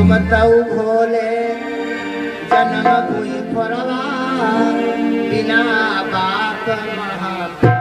घूमतऊ भोले जन्म भूमि फोरवा बिना बाप महात्मा।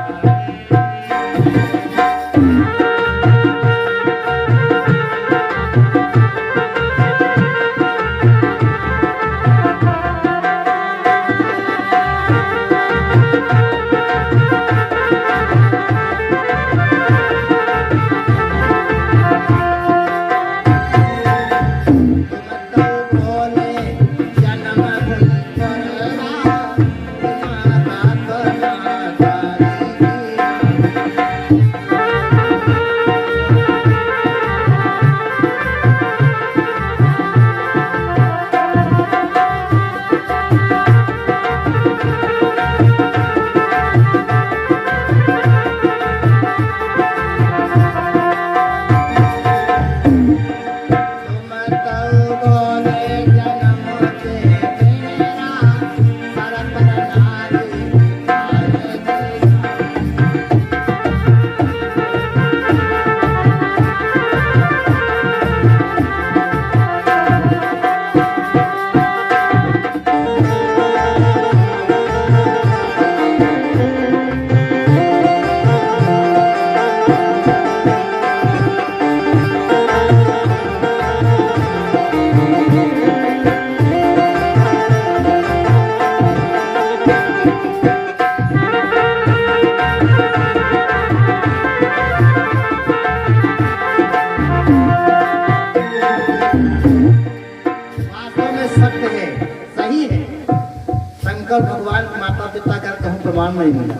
भगवान माता पिता का कहूँ प्रमाण नहीं मिला।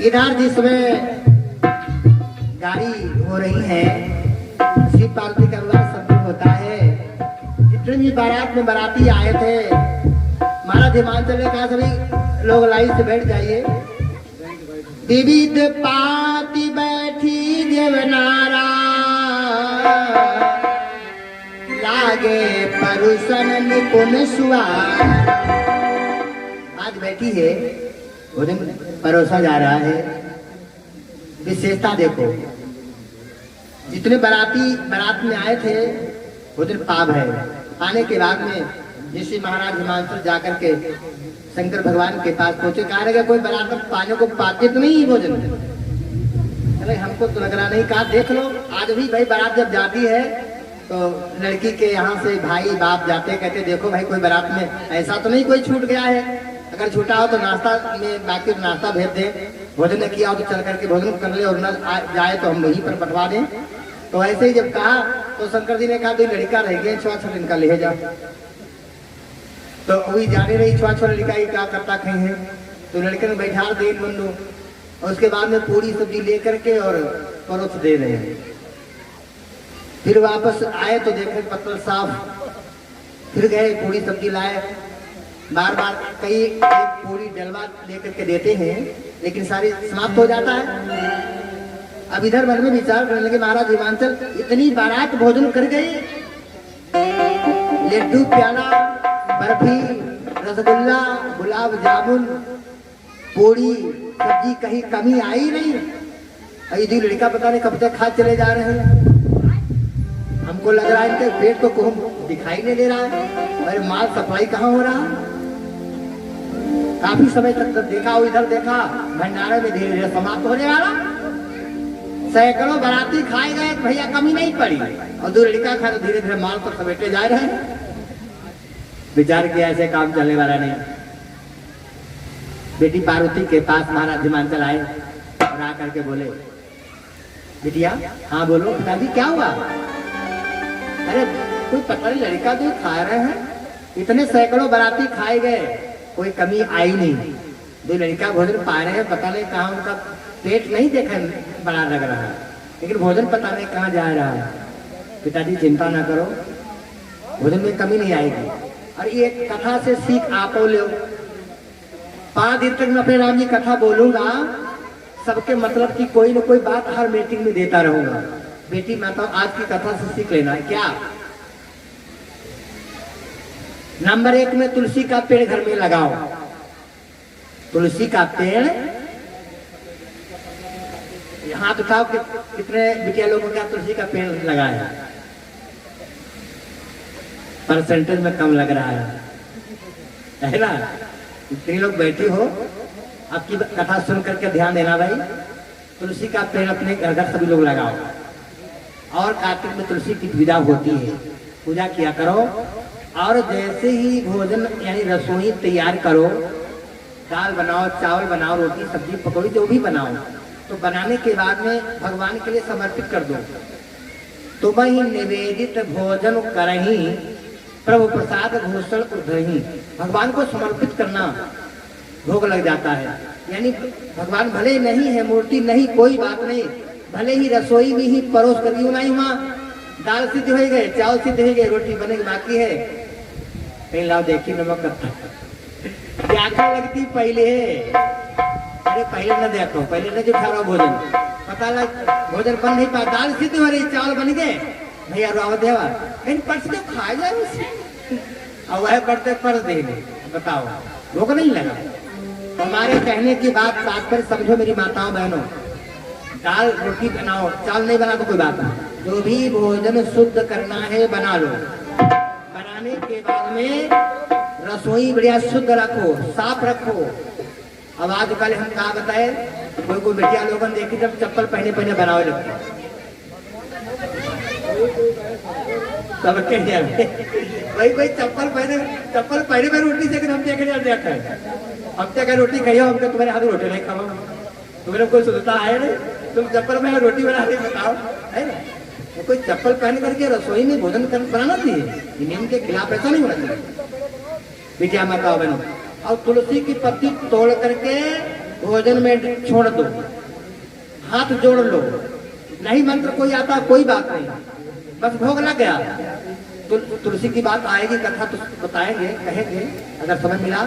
इधर जिसमें गाड़ी हो रही है शिव पार्वती का विवाह सब कुछ होता है। जितने भी बारात में बाराती आए थे महाराज हिमाचल ने कहा सभी लोग लाइन से बैठ जाइए। विविध पाती बैठी देवनारा लागे परुषन निपुण सुवार। आज बैठी है भोजन परोसा जा रहा है। विशेषता देखो जितने बाराती बारात में आए थे भोजन पाव है। आने के बाद में ऋषि महाराज हिमांचल जाकर के शंकर भगवान के पास पहुंचे। कहा रहेगा कोई बारात पाने को पाते तो नहीं भोजन। अरे हमको तो लग रहा नहीं। कहा देख लो आज भी भाई बारात जब जाती है तो लड़की के यहाँ से भाई बाप जाते कहते देखो भाई कोई बारात में ऐसा तो नहीं कोई छूट गया है। अगर छूटा हो तो नाश्ता में बाकी नाश्ता भेज दे। भोजन ने किया हो तो चल करके भोजन कर ले और न जाए तो हम वहीं पर पठवा दें। तो ऐसे ही जब कहा तो शंकर जी ने कहा तो लड़का रह गया छुआ इनका ले जा। तो वही जाने रही छुआ लड़का ही क्या करता कहीं है। तो लड़के ने बैठा दे बंदो और उसके बाद में पूरी सब्जी लेकर के और परोस दे रहे हैं। फिर वापस आए तो देखे पत्तल साफ। फिर गए पूरी सब्जी लाए। बार बार कई एक पूरी डलवा लेकर के देते हैं लेकिन सारी समाप्त हो जाता है। अब इधर मन में विचार करने लगे महाराज हिमांचल इतनी बारात भोजन कर गए। लड्डू प्याला बर्फी रसगुल्ला गुलाब जामुन पूरी सब्जी कहीं कमी आई नहीं। इधर लड़का पता नहीं कब तक खा चले जा रहे हैं। हमको लग रहा है इनके पेट को कुछ दिखाई नहीं दे रहा है। अरे माल सप्लाई कहाँ हो रहा। काफी समय तक देखा इधर देखा भंडारे में धीरे धीरे समाप्त होने वाला। सैकड़ों बाराती खाए गए भैया कमी नहीं पड़ी और दो लड़का खा तो धीरे धीरे माल तो समेटे जा रहे हैं। विचार किया ऐसे काम चलने वाला नहीं। बेटी पार्वती के पास महाराज हिमांचल आए और आकर के बोले बिटिया हाँ बोलो पिताजी क्या हुआ। अरे कोई पता नहीं लड़का जो खा रहे हैं इतने सैकड़ों बाराती खाए गए कोई कमी आई नहीं। दो लड़का भोजन पा रहे हैं पता नहीं कहाँ उनका पेट नहीं देखा बड़ा लग रहा है लेकिन भोजन पता नहीं कहाँ जा रहा है। पिताजी चिंता ना करो भोजन में कमी नहीं आएगी। और ये कथा से सीख आप ले 5 दिन तक मैं अपने राम जी कथा बोलूंगा सबके मतलब की कोई न कोई बात हर मीटिंग में देता रहूंगा। बेटी माता आज की कथा से सीख लेना है क्या। नंबर 1 में तुलसी का पेड़ घर में लगाओ। तुलसी का पेड़ हाथ उठाओ कितने बिटिया लोगों का तुलसी का पेड़ लगाया। परसेंटेज में कम लग रहा है ना। इतने लोग बैठे हो, आपकी कथा सुन करके ध्यान देना भाई। तुलसी का पेड़ अपने घर घर सभी लोग लगाओ, और कार्तिक में तुलसी की विदा होती है, पूजा किया करो। और जैसे ही भोजन यानी रसोई तैयार करो, दाल बनाओ, चावल बनाओ, रोटी सब्जी पकौड़ी जो भी बनाओ, तो बनाने के बाद में भगवान के लिए समर्पित कर दो। तुम ही निवेदित भोजन करही, प्रभु प्रसाद भूषण उधही। भगवान को समर्पित करना, भोग लग जाता है। यानी भगवान भले नहीं है, मूर्ति नहीं, कोई बात नहीं, भले ही रसोई में ही परोस कर यूं नहीं, वहाँ दाल सिद्ध हो गए, चावल सिद्ध हो गए, रोटी बने बाकी है, कहीं लाओ देखिए नमक करता क्या क्या लगती पहले है। अरे पहले न देखो, पहले न जो खा रहा भोजन, पता लग भोजन बन नहीं पा, दाल सिद्ध हो रही, चावल बन गए, भैया रावत देवा कहीं पर्स तो खा जाए उसे, और वह पढ़ते पढ़ दे, बताओ भूख नहीं लगा। हमारे कहने की बात तात्पर्य समझो मेरी माताओं बहनों, दाल रोटी बनाओ, चावल नहीं बना तो कोई बात नहीं, जो भी भोजन शुद्ध करना है बना लो। बनाने के बाद में रसोई बढ़िया शुद्ध रखो, साफ रखो। अब आजकल हम कहा बताए, कोई कोई बेटिया लोगों ने देखी जब चप्पल पहने पहने बनावे लगते सब भाई कोई चप्पल पहने में रोटी से हम देखे हम क्या रोटी खाइए, हमको तुम्हारे हाथ रोटी नहीं खाओ, तुम्हारे कोई सुनता है नहीं, तुम चप्पल में रोटी बना के बताओ, है ना। तो कोई चप्पल पहन करके रसोई में भोजन बनाना चाहिए, नियम के खिलाफ ऐसा नहीं होना चाहिए। बिटिया माता बहनों, और तुलसी की पत्ती तोड़ करके भोजन में छोड़ दो, हाथ जोड़ लो, नहीं मंत्र कोई आता कोई बात नहीं, बस भोग लग गया। तुलसी की बात आएगी, कथा तो बताएंगे, कहेंगे अगर समय मिला।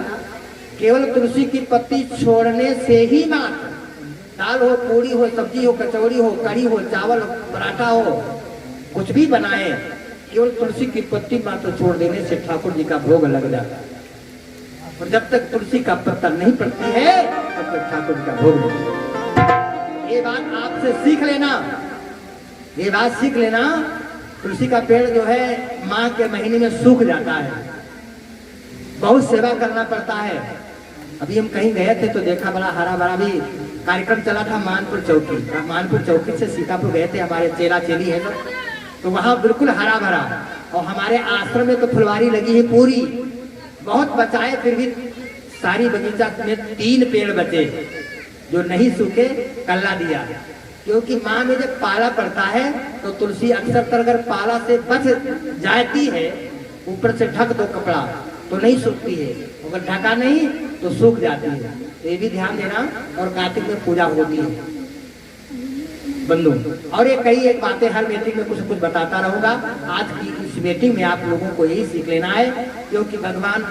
केवल तुलसी की पत्ती छोड़ने से ही मात्र, दाल हो, पूरी हो, सब्जी हो, कचौड़ी हो, कढ़ी हो, चावल हो, पराठा हो, कुछ भी बनाए, केवल तुलसी की पत्ती मात्र छोड़ देने से ठाकुर जी का भोग लग जाता है। और जब तक तुलसी का पत्ता नहीं पड़ती है तब तक ठाकुर जी का भोग नहीं। ये बात आपसे सीख लेना, ये बात सीख लेना। तुलसी का पेड़ जो है माँ के महीने में सूख जाता है, बहुत सेवा करना पड़ता है। अभी हम कहीं गए थे तो देखा, बड़ा हरा भरा भी कार्यक्रम चला था मानपुर चौकी, मानपुर चौकी से सीतापुर गए थे, हमारे चेला चेली है तो वहाँ बिल्कुल हरा भरा। और हमारे आश्रम में तो फुलवारी लगी है पूरी, बहुत बचाए, फिर भी सारी बगीचा में 3 पेड़ बचे जो नहीं सूखे, कल्ला दिया। क्योंकि माँ में जब पाला पड़ता है तो तुलसी अक्सर अगर पाला से बच जाती है, ऊपर से ढक दो कपड़ा तो नहीं सूखती है, अगर ढका नहीं तो सूख जाती है। तो ये भी ध्यान देना। और कार्तिक में पूजा होती है बंधु। और ये कई एक बातें हर मीटिंग में कुछ कुछ बताता रहूंगा। आज की इस मीटिंग में आप लोगों को यही सीख लेना है, क्योंकि भगवान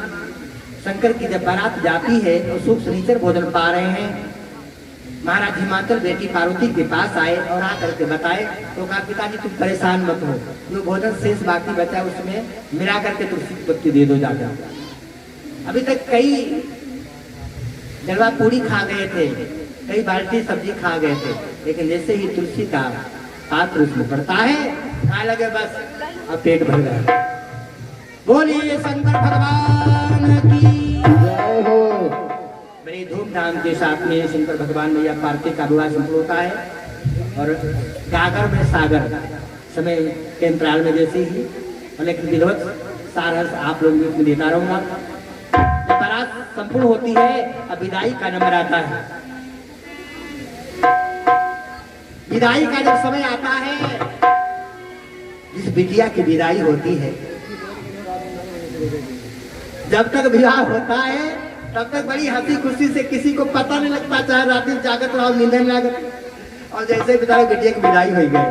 शंकर की जब बारात जाती है तो सुख शनिचर भोजन पा रहे हैं। महाराज हिमाचल बेटी पार्वती के पास आए और आकर के बताए तो कहा, पिताजी तुम परेशान मत हो, जो भोजन शेष बाकी बचा उसमें मिला करके तुलसी की पत्ती दे दो जाकर। अभी तक कई जलवा पूरी खा गए थे, कई बाल्टी सब्जी खा गए थे, लेकिन जैसे ही तुलसी का पात्र उसमें पड़ता है, खाने लगे बस, अब पेट भर गया। बोलिए शंकर भगवान की जय हो। बड़ी धूमधाम के साथ में शंकर भगवान मैया पार्वती का विवाह संपन्न होता है। और गागर में सागर समय के अंतराल में जैसे ही, लेकिन विधिवत सारस आप लोग में देता रहूंगा। बारात संपूर्ण होती है, अब विदाई का नंबर आता है। विदाई का जब समय आता है, जिस बिटिया की विदाई होती है, जब तक विवाह होता है तब तक बड़ी हंसी खुशी से, किसी को पता नहीं लगता, चाहे रात दिन जागत रहो, नींद नहीं लागत। और जैसे बिचारे बिटिया की विदाई हो गए,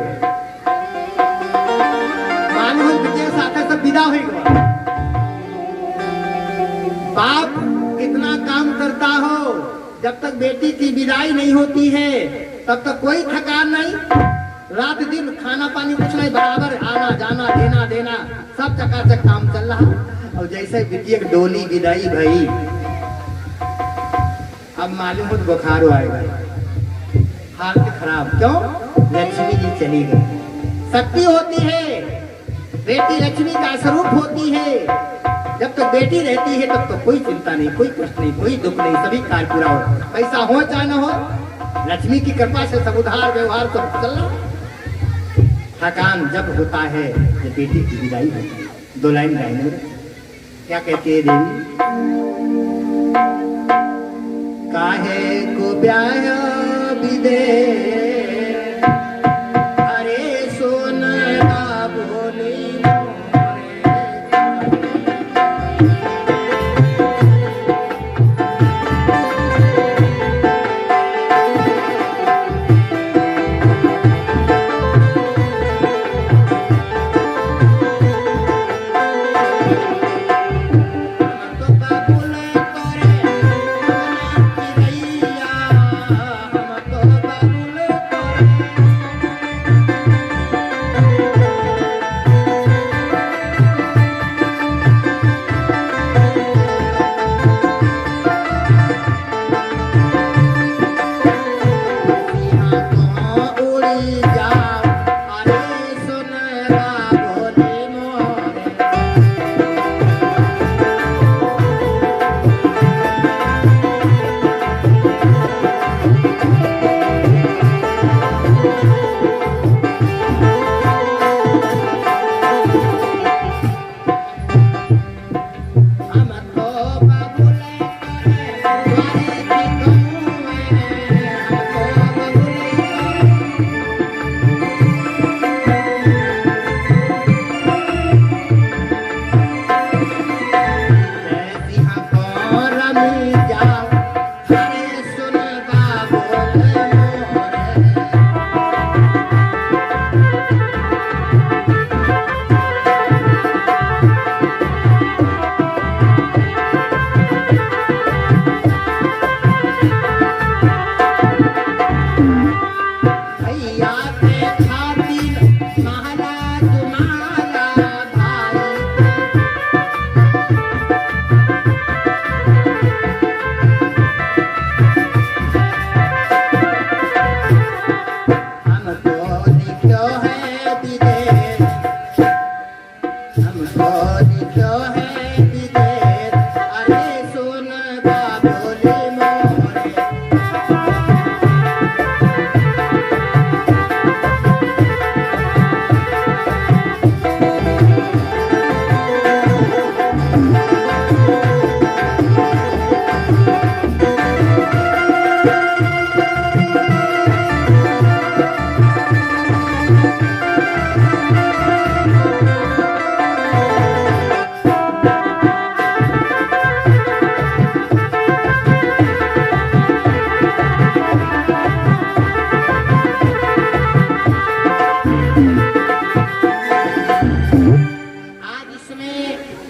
मानो बिटिया के साथ सब विदा हो गए। बाप कितना काम करता हो, जब तक बेटी की विदाई नहीं होती है तब तक कोई थकान नहीं, रात दिन खाना पानी कुछ नहीं, बराबर आना जाना देना देना सब चकाचक काम चल रहा। और जैसे बिटिया की डोली विदाई भई, अब मालूम हो बुखार आएगा, हालत खराब। क्यों? लक्ष्मी जी चली गई। शक्ति होती है बेटी लक्ष्मी का स्वरूप होती है। जब तक बेटी रहती है तब तो कोई चिंता नहीं, कोई कष्ट नहीं, कोई दुख नहीं, सभी कार्य पूरा हो, पैसा हो चाहे न हो, लक्ष्मी की कृपा से सब उधार व्यवहार सब चल रहा। थकान जब होता है जब बेटी की विदाई होती है। 2 लाइन गाएंगे, क्या कहती है देवी? काहे को ब्याह विदे अरे सोना बोली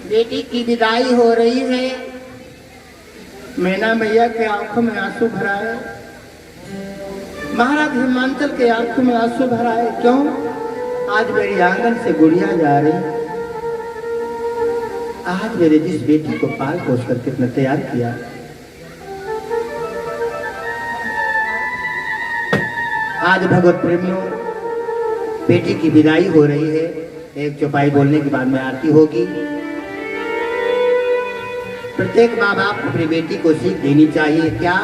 बेटी की विदाई हो रही है। मैना मैया के आंखों में आंसू भराए, महाराज हिमांचल के आंखों में आंसू भराए। क्यों? आज मेरी आंगन से गुड़िया जा रही, आज मेरे जिस बेटी को पाल पोस करके इतना तैयार किया, आज भगवत प्रेमियों बेटी की विदाई हो रही है। एक चौपाई बोलने के बाद में आरती होगी। प्रत्येक माँ बाप अपनी बेटी को सीख देनी चाहिए। क्या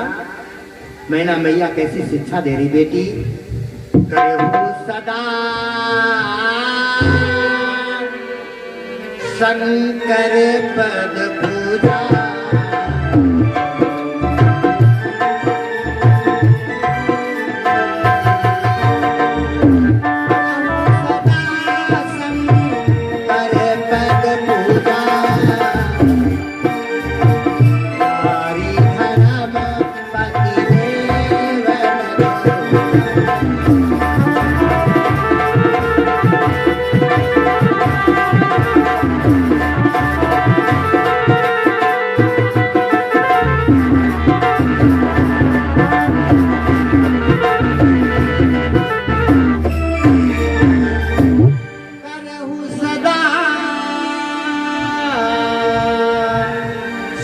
मैना मैया कैसी शिक्षा दे रही? बेटी करहु सदा शंकर पद पूजा,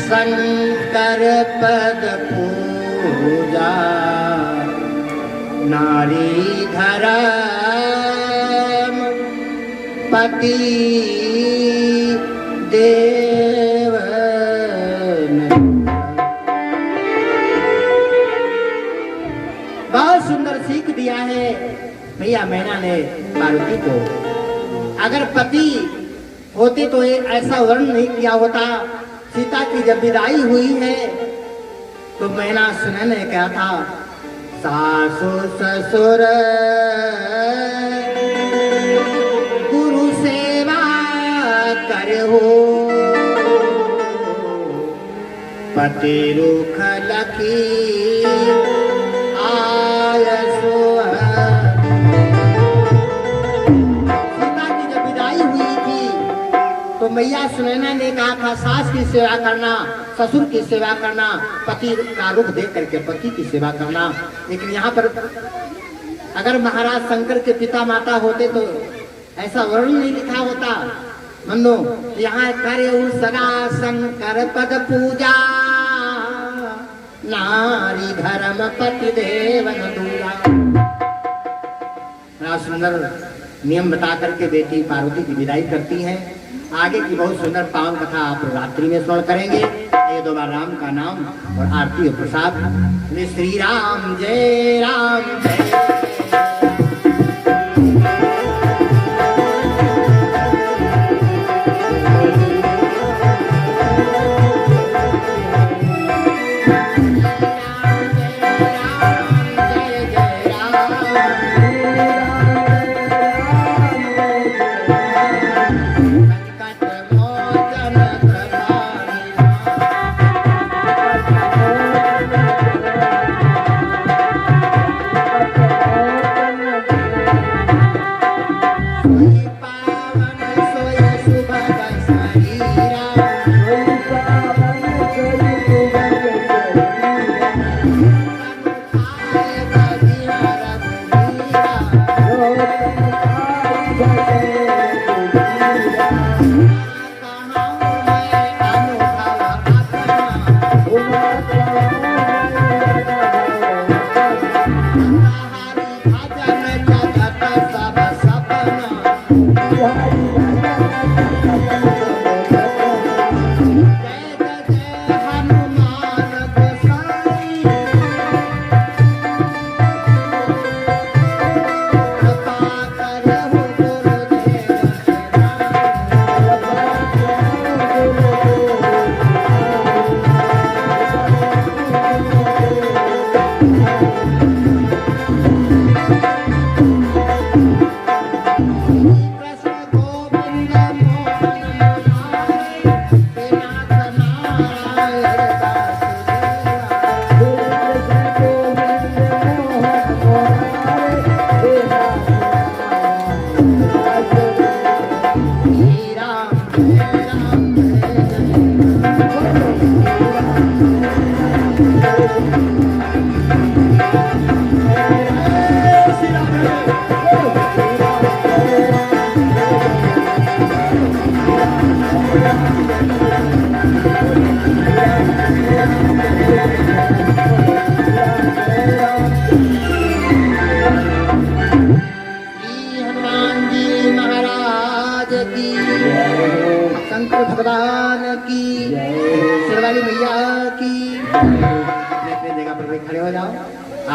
शंकर पद पूजा, नारी धर्म पति देव। बहुत सुंदर सीख दिया है भैया मैना ने पार्वती को। अगर पति होते तो ऐसा वर्णन नहीं किया होता। सीता की जब विदाई हुई है तो मैना सुनने ने कहा था, सासु ससुर गुरु सेवा करहु, पति रुख लखी आयसु। सीता की जब विदाई हुई थी तो मैया सुनैना ने कहा था, सास की सेवा करना, ससुर की सेवा करना, पति का रुख देख करके पति की सेवा करना। लेकिन यहाँ पर अगर महाराज शंकर के पिता माता होते तो ऐसा वर्णन नहीं लिखा होता। मनो यहाँ करे सदा शंकर पद पूजा, नारी धर्म पति देवन दूजा। बड़ा सुंदर नियम बता करके बेटी पार्वती की विदाई करती है। आगे की बहुत सुंदर पावन कथा आप रात्रि में स्मरण करेंगे। ये दो बार राम का नाम और आरती और प्रसाद। श्री राम जय राम जय। शंकर भगवान की, शेरवाली मैया की। अपने अपने जगह पर खड़े हो जाओ।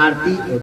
आरती